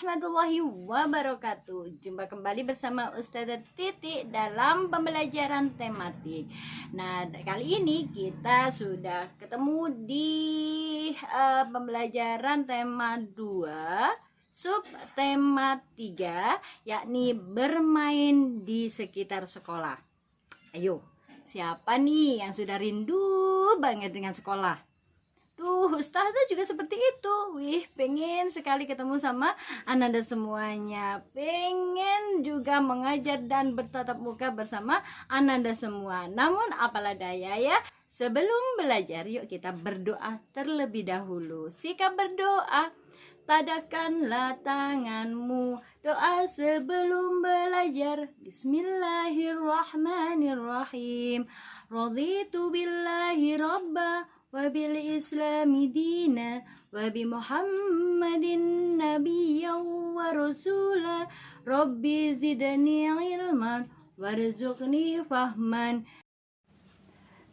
warahmatullahi wabarakatuh. Jumpa kembali bersama Ustazah Titi dalam pembelajaran tematik. Nah, kali ini kita sudah ketemu di pembelajaran tema 2, sub tema 3, yakni bermain di sekitar sekolah. Ayo, siapa nih yang sudah rindu banget dengan sekolah? Tuh, Ustazah juga seperti itu. Wih, pengen sekali ketemu sama Ananda semuanya. Pengen juga mengajar dan bertatap muka bersama Ananda semua. Namun apalah daya ya. Sebelum belajar, yuk kita berdoa terlebih dahulu. Sikap berdoa. Tadakanlah tanganmu. Doa sebelum belajar. Bismillahirrahmanirrahim. Raditu billahi rabba wabil islami dina wabi muhammadin nabiyya wa rasula rabbi zidni ilman warzuqni fahman.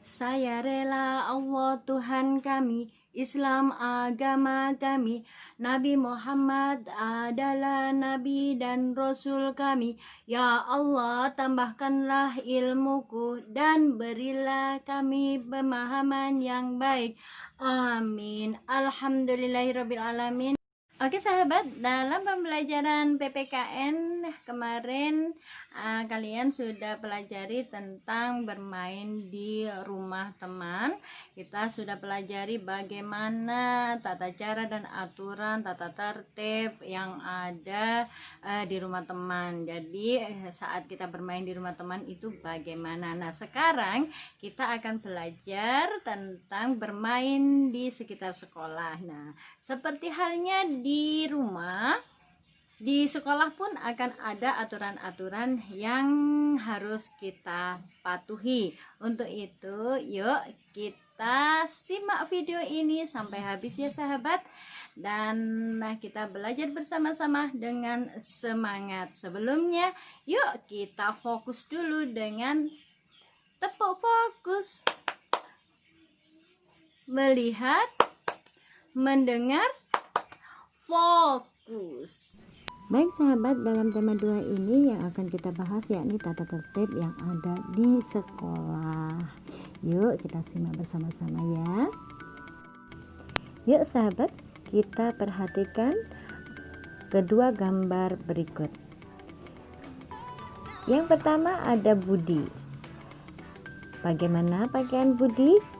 Saya rela Allah Tuhan kami, Islam agama kami, Nabi Muhammad adalah Nabi dan Rasul kami. Ya Allah, tambahkanlah ilmuku dan berilah kami pemahaman yang baik. Amin. Alhamdulillahirabbil alamin. Oke sahabat, dalam pembelajaran PPKN kemarin kalian sudah pelajari tentang bermain di rumah teman. Kita sudah pelajari bagaimana tata cara dan aturan tata tertib yang ada di rumah teman. Jadi saat kita bermain di rumah teman itu bagaimana. Nah, sekarang kita akan belajar tentang bermain di sekitar sekolah. Nah, seperti halnya di rumah, di sekolah pun akan ada aturan-aturan yang harus kita patuhi. Untuk itu, yuk kita simak video ini sampai habis ya sahabat. Dan kita belajar bersama-sama dengan semangat. Sebelumnya, yuk kita fokus dulu dengan tepuk fokus. Melihat, mendengar, fokus. Baik sahabat, dalam tema 2 ini yang akan kita bahas yakni tata tertib yang ada di sekolah. Yuk kita simak bersama-sama ya. Yuk sahabat, kita perhatikan kedua gambar berikut. Yang pertama ada Budi. Bagaimana pakaian Budi?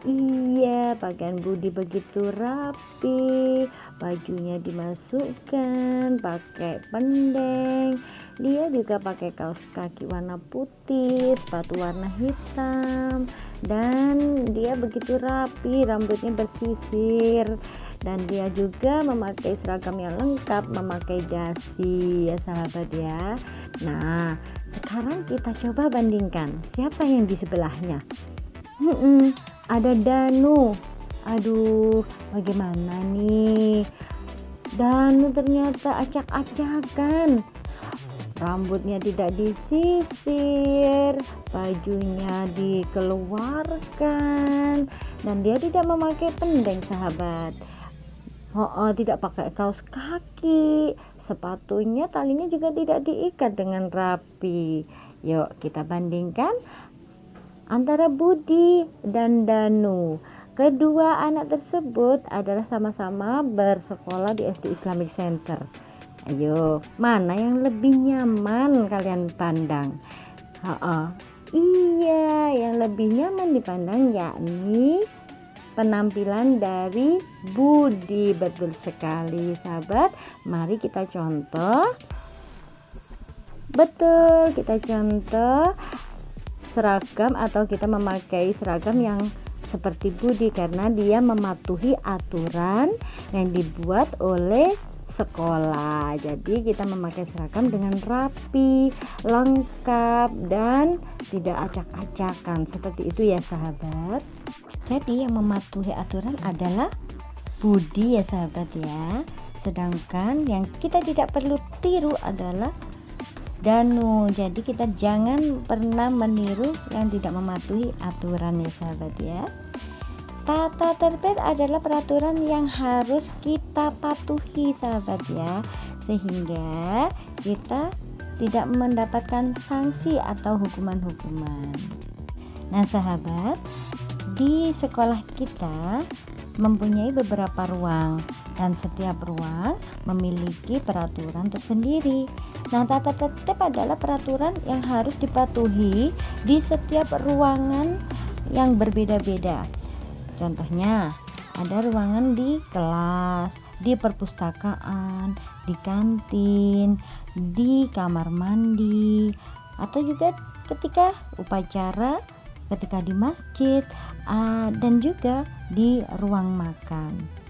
Iya, pakaian Budi begitu rapi, bajunya dimasukkan pakai pendeng. Dia juga pakai kaos kaki warna putih, sepatu warna hitam, dan dia begitu rapi, rambutnya bersisir, dan dia juga memakai seragam yang lengkap, memakai dasi ya sahabat ya. Nah, sekarang kita coba bandingkan siapa yang di sebelahnya. Ada Danu. Aduh, bagaimana nih? Danu ternyata acak-acakan. Rambutnya tidak disisir, bajunya dikeluarkan, dan dia tidak memakai pendeng sahabat. Tidak pakai kaos kaki, sepatunya talinya juga tidak diikat dengan rapi. Yuk kita bandingkan antara Budi dan Danu. Kedua anak tersebut adalah sama-sama bersekolah di SD Islamic Center. Ayo, mana yang lebih nyaman kalian pandang? Iya, yang lebih nyaman dipandang yakni penampilan dari Budi. Betul sekali sahabat. Mari kita contoh. Betul, kita contoh seragam atau kita memakai seragam yang seperti Budi karena dia mematuhi aturan yang dibuat oleh sekolah. Jadi kita memakai seragam dengan rapi, lengkap, dan tidak acak-acakan. Seperti itu ya sahabat. Jadi yang mematuhi aturan adalah Budi ya sahabat ya. Sedangkan yang kita tidak perlu tiru adalah Danu. Jadi kita jangan pernah meniru yang tidak mematuhi aturan ya sahabat ya. Tata tertib adalah peraturan yang harus kita patuhi sahabat ya. sehingga kita tidak mendapatkan sanksi atau hukuman-hukuman. Nah sahabat, di sekolah kita mempunyai beberapa ruang dan setiap ruang memiliki peraturan tersendiri. Nah, tata tertib adalah peraturan yang harus dipatuhi di setiap ruangan yang berbeda-beda. Contohnya, ada ruangan di kelas, di perpustakaan, di kantin, di kamar mandi, atau juga ketika upacara, ketika di masjid, dan juga di ruang makan.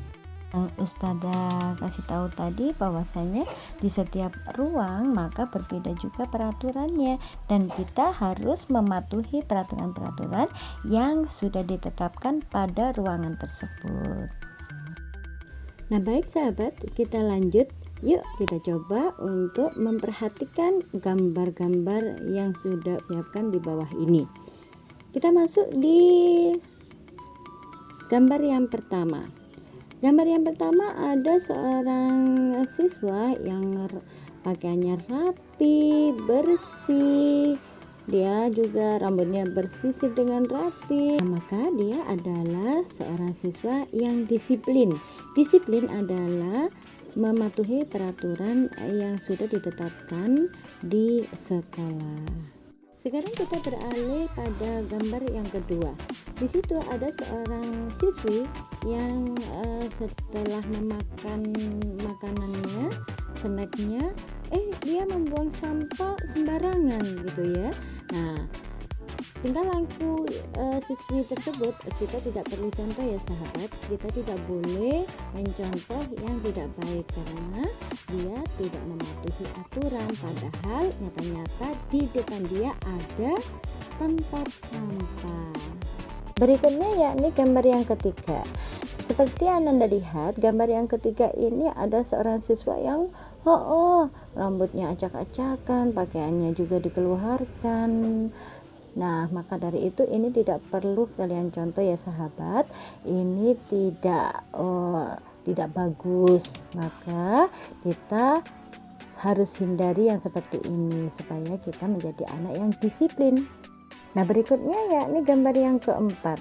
Yang Ustazah kasih tahu tadi bahwasanya di setiap ruang maka berbeda juga peraturannya, dan kita harus mematuhi peraturan-peraturan yang sudah ditetapkan pada ruangan tersebut. Nah baik sahabat, kita lanjut. Yuk kita coba untuk memperhatikan gambar-gambar yang sudah siapkan di bawah ini. Kita masuk di gambar yang pertama. Gambar yang pertama ada seorang siswa yang pakaiannya rapi, bersih. Dia juga rambutnya bersisir dengan rapi. Nah, maka dia adalah seorang siswa yang disiplin. Disiplin adalah mematuhi peraturan yang sudah ditetapkan di sekolah. Sekarang kita beralih pada gambar yang kedua. Di situ ada seorang siswi yang setelah memakan makanannya, snacknya, dia membuang sampah sembarangan gitu ya. Nah, tingkah laku siswi tersebut kita tidak perlu contoh ya sahabat. Kita tidak boleh mencontoh yang tidak baik karena dia tidak mematuhi aturan, padahal nyata-nyata di depan dia ada tempat sampah. Berikutnya yakni gambar yang ketiga. Seperti Anda lihat, gambar yang ketiga ini ada seorang siswa yang rambutnya acak-acakan, pakaiannya juga dikeluarkan. Nah, maka dari itu ini tidak perlu kalian contoh ya sahabat. Ini tidak bagus. Maka kita harus hindari yang seperti ini supaya kita menjadi anak yang disiplin. Nah, berikutnya yakni gambar yang keempat.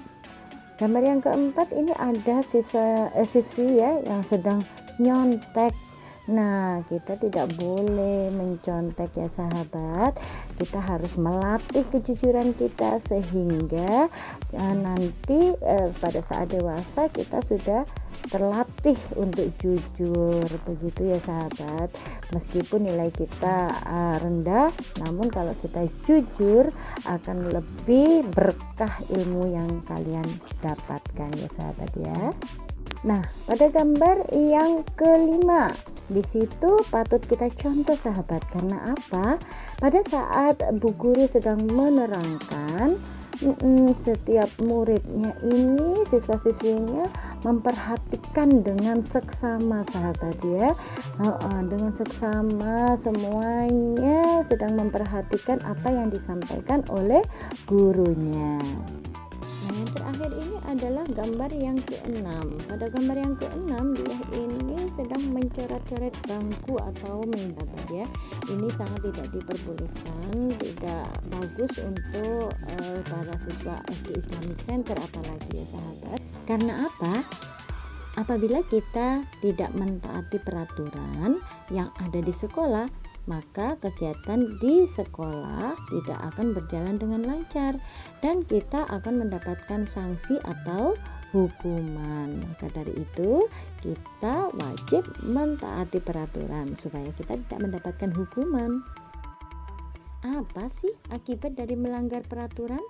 Gambar yang keempat ini ada siswi ya yang sedang nyontek. Nah, kita tidak boleh mencontek ya sahabat. Kita harus melatih kejujuran kita sehingga nanti pada saat dewasa kita sudah terlatih untuk jujur, begitu ya sahabat. Meskipun nilai kita rendah, namun kalau kita jujur akan lebih berkah ilmu yang kalian dapatkan ya sahabat ya. Nah, pada gambar yang kelima, di situ patut kita contoh sahabat. Karena apa? Pada saat Bu Guru sedang menerangkan, setiap muridnya ini, siswa-siswinya memperhatikan dengan seksama sahabat ya. Dengan seksama semuanya sedang memperhatikan apa yang disampaikan oleh gurunya. Nah, yang terakhir ini adalah gambar yang keenam. Pada gambar yang keenam, dia ini sedang mencoret-coret bangku atau mendapat ya. Ini sangat tidak diperbolehkan, tidak bagus untuk para siswa SD Islamic Center apalagi ya sahabat. Karena apa? Apabila kita tidak mentaati peraturan yang ada di sekolah, maka kegiatan di sekolah tidak akan berjalan dengan lancar dan kita akan mendapatkan sanksi atau hukuman. Maka dari itu kita wajib mentaati peraturan supaya kita tidak mendapatkan hukuman. Apa sih akibat dari melanggar peraturan?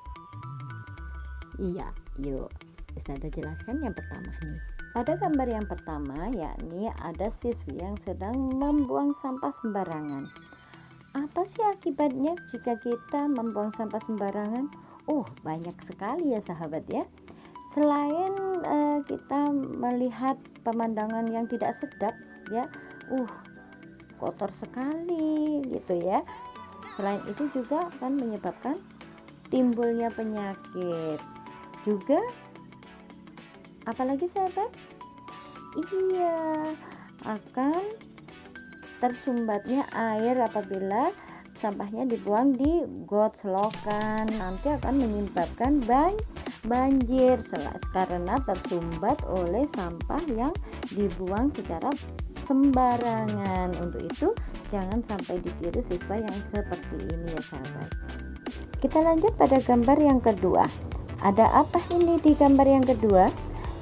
Iya, yuk Ustazah jelaskan yang pertama nih. Pada gambar yang pertama yakni ada siswi yang sedang membuang sampah sembarangan. Apa sih akibatnya jika kita membuang sampah sembarangan? Banyak sekali ya sahabat ya. Selain kita melihat pemandangan yang tidak sedap ya, kotor sekali gitu ya. Selain itu juga akan menyebabkan timbulnya penyakit. Juga apalagi sahabat? Iya, akan tersumbatnya air apabila sampahnya dibuang di got selokan, nanti akan menyebabkan banjir karena tersumbat oleh sampah yang dibuang secara sembarangan. Untuk itu jangan sampai ditiru siswa yang seperti ini ya sahabat. Kita lanjut pada gambar yang kedua. Ada apa ini di gambar yang kedua?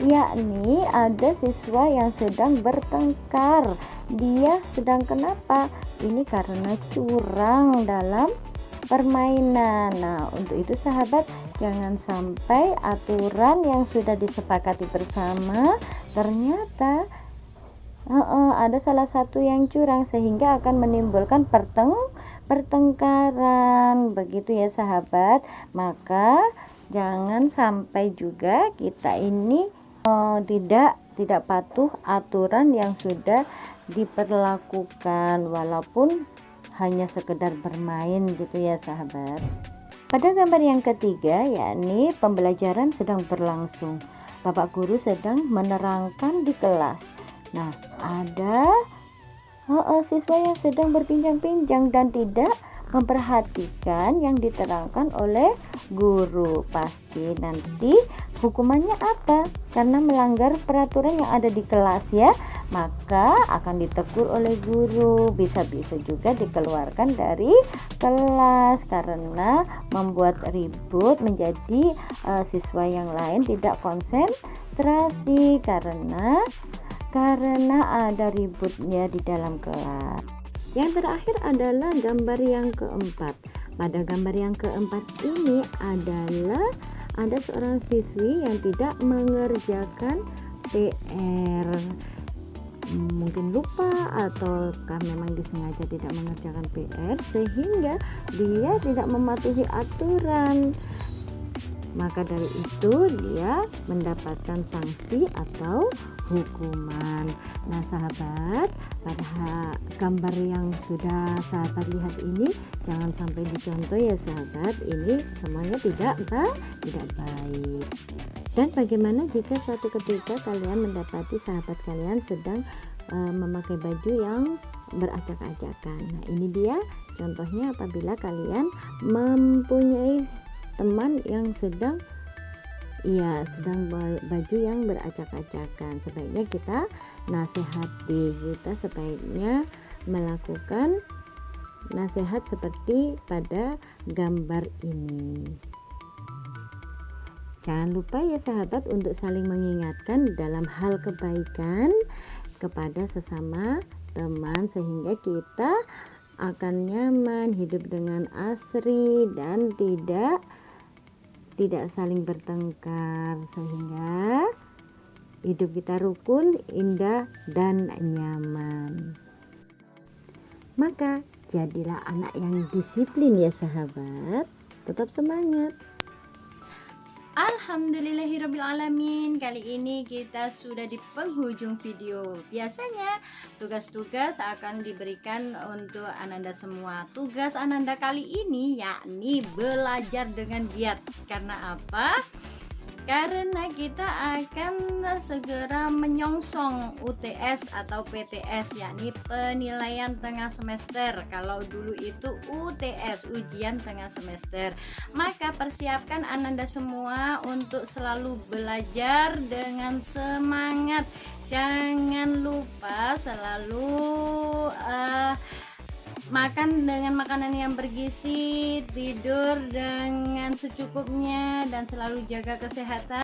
Yakni ada siswa yang sedang bertengkar. Dia sedang kenapa? Ini karena curang dalam permainan. Nah, untuk itu sahabat, jangan sampai aturan yang sudah disepakati bersama ternyata ada salah satu yang curang sehingga akan menimbulkan pertengkaran. Begitu ya sahabat. Maka jangan sampai juga kita ini tidak patuh aturan yang sudah diperlakukan walaupun hanya sekedar bermain gitu ya sahabat. Pada gambar yang ketiga, yakni pembelajaran sedang berlangsung. Bapak guru sedang menerangkan di kelas. Nah, ada siswa yang sedang berbincang-bincang dan tidak memperhatikan yang diterangkan oleh guru. Pasti nanti hukumannya apa? Karena melanggar peraturan yang ada di kelas ya, maka akan ditegur oleh guru. Bisa-bisa juga dikeluarkan dari kelas karena membuat ribut, menjadi siswa yang lain tidak konsentrasi karena ada ributnya di dalam kelas. Yang terakhir adalah gambar yang keempat. Pada gambar yang keempat ini adalah ada seorang siswi yang tidak mengerjakan PR. Mungkin lupa ataukah memang disengaja tidak mengerjakan PR sehingga dia tidak mematuhi aturan. Maka dari itu dia mendapatkan sanksi atau hukuman. Nah sahabat, pada gambar yang sudah sahabat lihat ini jangan sampai dicontoh ya sahabat. Ini semuanya tidak baik. Dan bagaimana jika suatu ketika kalian mendapati sahabat kalian sedang memakai baju yang beracak-acakan. Nah ini dia contohnya apabila kalian mempunyai teman yang sedang baju yang beracak-acakan, sebaiknya kita nasihati, kita sebaiknya melakukan nasihat seperti pada gambar ini. Jangan lupa ya sahabat untuk saling mengingatkan dalam hal kebaikan kepada sesama teman sehingga kita akan nyaman hidup dengan asri dan tidak saling bertengkar sehingga hidup kita rukun, indah dan nyaman. Maka jadilah anak yang disiplin ya sahabat. Tetap semangat. Alhamdulillahirrabbilalamin. Kali ini kita sudah di penghujung video. Biasanya tugas-tugas akan diberikan untuk Ananda semua. Tugas Ananda kali ini yakni belajar dengan giat. Karena apa? Karena kita akan segera menyongsong UTS atau PTS, yakni penilaian tengah semester. Kalau dulu itu UTS, ujian tengah semester. Maka persiapkan Ananda semua untuk selalu belajar dengan semangat. Jangan lupa selalu makan dengan makanan yang bergizi, tidur dengan secukupnya, dan selalu jaga kesehatan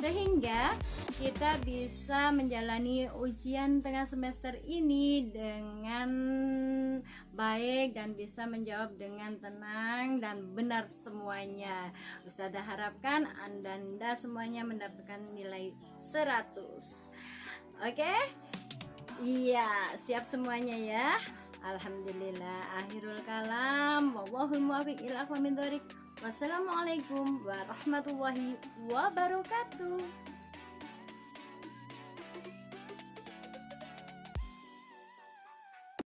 sehingga kita bisa menjalani ujian tengah semester ini dengan baik dan bisa menjawab dengan tenang dan benar semuanya. Ustazah harapkan Anda semuanya mendapatkan nilai 100. Oke? Iya, siap semuanya ya. Alhamdulillah, akhirul kalam, wallahul muwaffiq ila aqwamit thoriq. Wassalamualaikum warahmatullahi wabarakatuh.